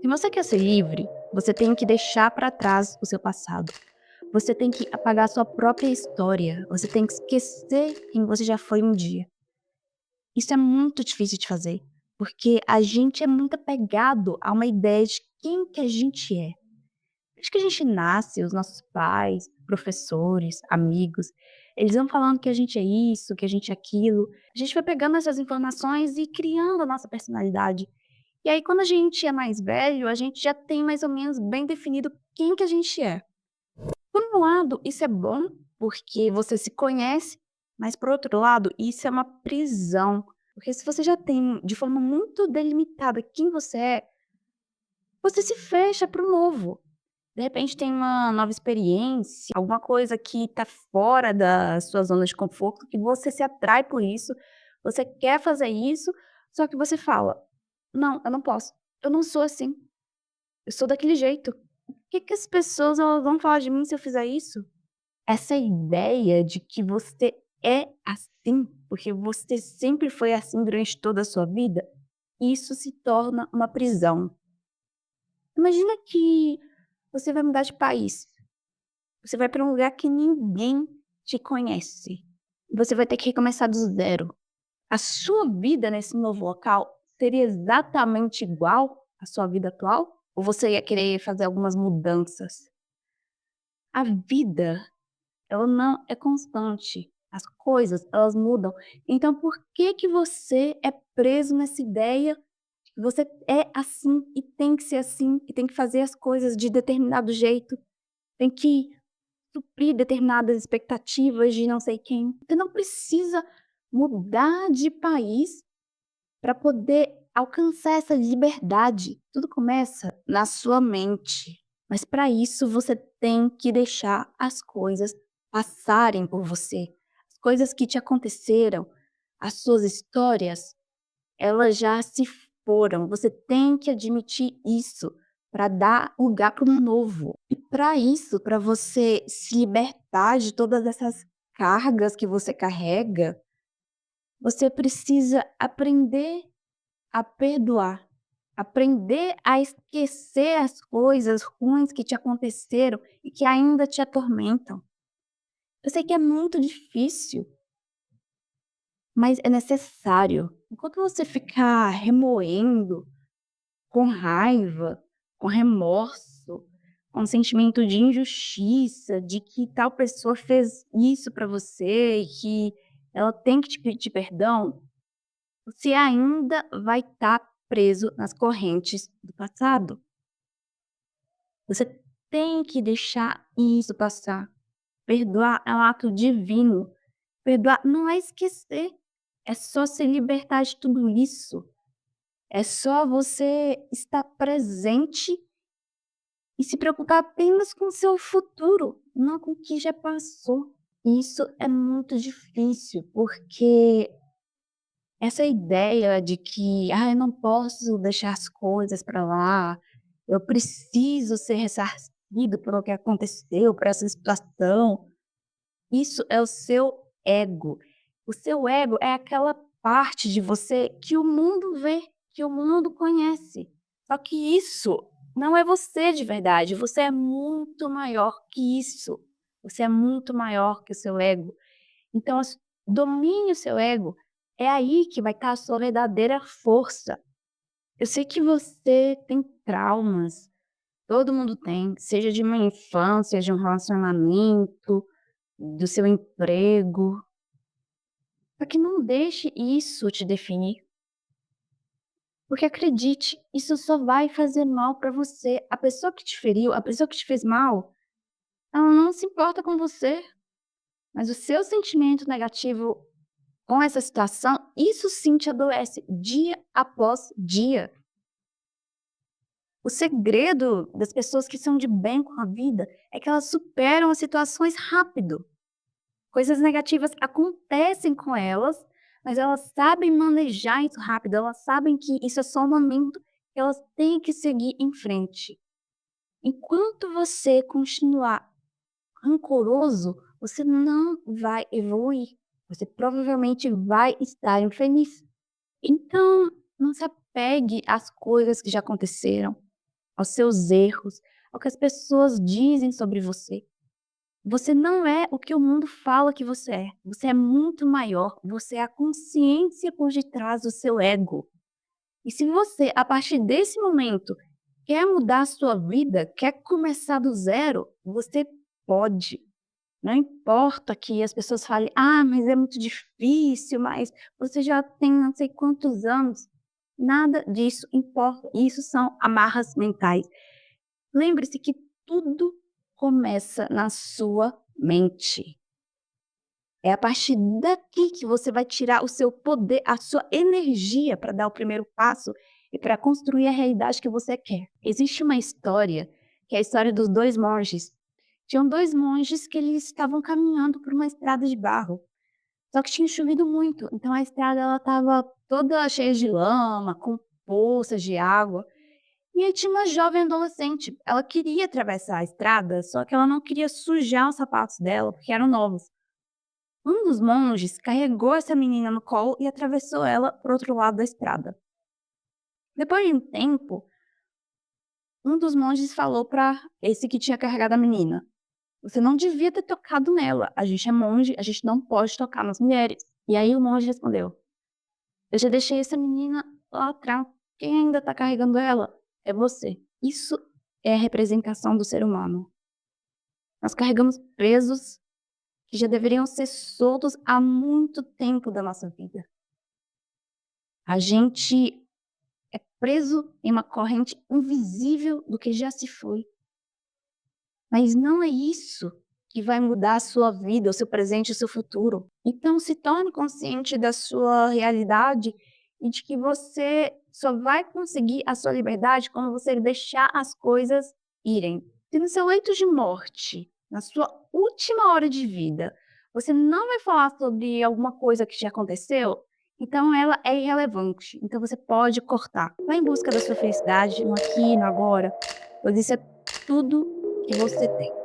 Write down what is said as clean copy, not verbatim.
Se você quer ser livre, você tem que deixar para trás o seu passado. Você tem que apagar a sua própria história. Você tem que esquecer quem você já foi um dia. Isso é muito difícil de fazer, porque a gente é muito apegado a uma ideia de quem que a gente é. Desde que a gente nasce, os nossos pais, professores, amigos, eles vão falando que a gente é isso, que a gente é aquilo. A gente vai pegando essas informações e criando a nossa personalidade. E aí, quando a gente é mais velho, a gente já tem mais ou menos bem definido quem que a gente é. Por um lado, isso é bom, porque você se conhece, mas por outro lado, isso é uma prisão. Porque se você já tem de forma muito delimitada quem você é, você se fecha para o novo. De repente tem uma nova experiência, alguma coisa que está fora da sua zona de conforto, que você se atrai por isso, você quer fazer isso, só que você fala: "Não, eu não posso. Eu não sou assim. Eu sou daquele jeito. O que que as pessoas elas vão falar de mim se eu fizer isso?" Essa ideia de que você é assim, porque você sempre foi assim durante toda a sua vida, isso se torna uma prisão. Imagina que você vai mudar de país. Você vai para um lugar que ninguém te conhece. Você vai ter que recomeçar do zero. A sua vida nesse novo local seria exatamente igual à sua vida atual? Ou você ia querer fazer algumas mudanças? A vida, ela não é constante. As coisas, elas mudam. Então por que que você é preso nessa ideia de que você é assim e tem que ser assim e tem que fazer as coisas de determinado jeito, tem que suprir determinadas expectativas de não sei quem. Você não precisa mudar de país para poder alcançar essa liberdade. Tudo começa na sua mente. Mas para isso você tem que deixar as coisas passarem por você. As coisas que te aconteceram, as suas histórias, elas já se foram. Você tem que admitir isso para dar lugar para o novo. E para isso, para você se libertar de todas essas cargas que você carrega, você precisa aprender a perdoar, aprender a esquecer as coisas ruins que te aconteceram e que ainda te atormentam. Eu sei que é muito difícil, mas é necessário. Enquanto você ficar remoendo com raiva, com remorso, com sentimento de injustiça, de que tal pessoa fez isso pra você e que ela tem que te pedir perdão, você ainda vai estar preso nas correntes do passado. Você tem que deixar isso passar. Perdoar é um ato divino. Perdoar não é esquecer, é só se libertar de tudo isso. É só você estar presente e se preocupar apenas com o seu futuro, não com o que já passou. E isso é muito difícil, porque essa ideia de que: "Ah, eu não posso deixar as coisas para lá, eu preciso ser ressarcido pelo que aconteceu, por essa situação", isso é o seu ego. O seu ego é aquela parte de você que o mundo vê, que o mundo conhece. Só que isso não é você de verdade, você é muito maior que isso. Você é muito maior que o seu ego. Então domine o seu ego, é aí que vai estar a sua verdadeira força. Eu sei que você tem traumas, todo mundo tem, seja de uma infância, de um relacionamento, do seu emprego. Só que não deixe isso te definir, porque acredite, isso só vai fazer mal pra você. A pessoa que te feriu, a pessoa que te fez mal, ela não se importa com você, mas o seu sentimento negativo com essa situação, isso sim te adoece dia após dia. O segredo das pessoas que são de bem com a vida é que elas superam as situações rápido. Coisas negativas acontecem com elas, mas elas sabem manejar isso rápido, elas sabem que isso é só um momento, que elas têm que seguir em frente. Enquanto você continuar rancoroso, você não vai evoluir. Você provavelmente vai estar infeliz. Então, não se apegue às coisas que já aconteceram. aos seus erros, ao que as pessoas dizem sobre você. Você não é o que o mundo fala que você é. Você é muito maior. Você é a consciência por detrás do seu ego. E se você, a partir desse momento, quer mudar a sua vida, quer começar do zero, você pode. Não importa que as pessoas falem: "Ah, mas é muito difícil, mas você já tem não sei quantos anos". Nada disso importa. Isso são amarras mentais. Lembre-se que tudo começa na sua mente. É a partir daqui que você vai tirar o seu poder, a sua energia para dar o primeiro passo e para construir a realidade que você quer. Existe uma história, que é a história dos 2 monges. Tinham 2 monges que eles estavam caminhando por uma estrada de barro, só que tinha chovido muito, então a estrada ela estava toda cheia de lama, com poças de água. E aí tinha uma jovem adolescente, ela queria atravessar a estrada, só que ela não queria sujar os sapatos dela, porque eram novos. Um dos monges carregou essa menina no colo e atravessou ela para o outro lado da estrada. Depois de um tempo, um dos monges falou para esse que tinha carregado a menina: "Você não devia ter tocado nela. A gente é monge, a gente não pode tocar nas mulheres." E aí o monge respondeu: "Eu já deixei essa menina lá atrás. Quem ainda está carregando ela é você." Isso é a representação do ser humano. Nós carregamos pesos que já deveriam ser soltos há muito tempo da nossa vida. A gente é preso em uma corrente invisível do que já se foi. Mas não é isso que vai mudar a sua vida, o seu presente e o seu futuro. Então se torne consciente da sua realidade e de que você só vai conseguir a sua liberdade quando você deixar as coisas irem. Se no seu leito de morte, na sua última hora de vida, você não vai falar sobre alguma coisa que já aconteceu, então ela é irrelevante. Então você pode cortar. Vá em busca da sua felicidade no aqui e no agora, pois isso é tudo que você tem.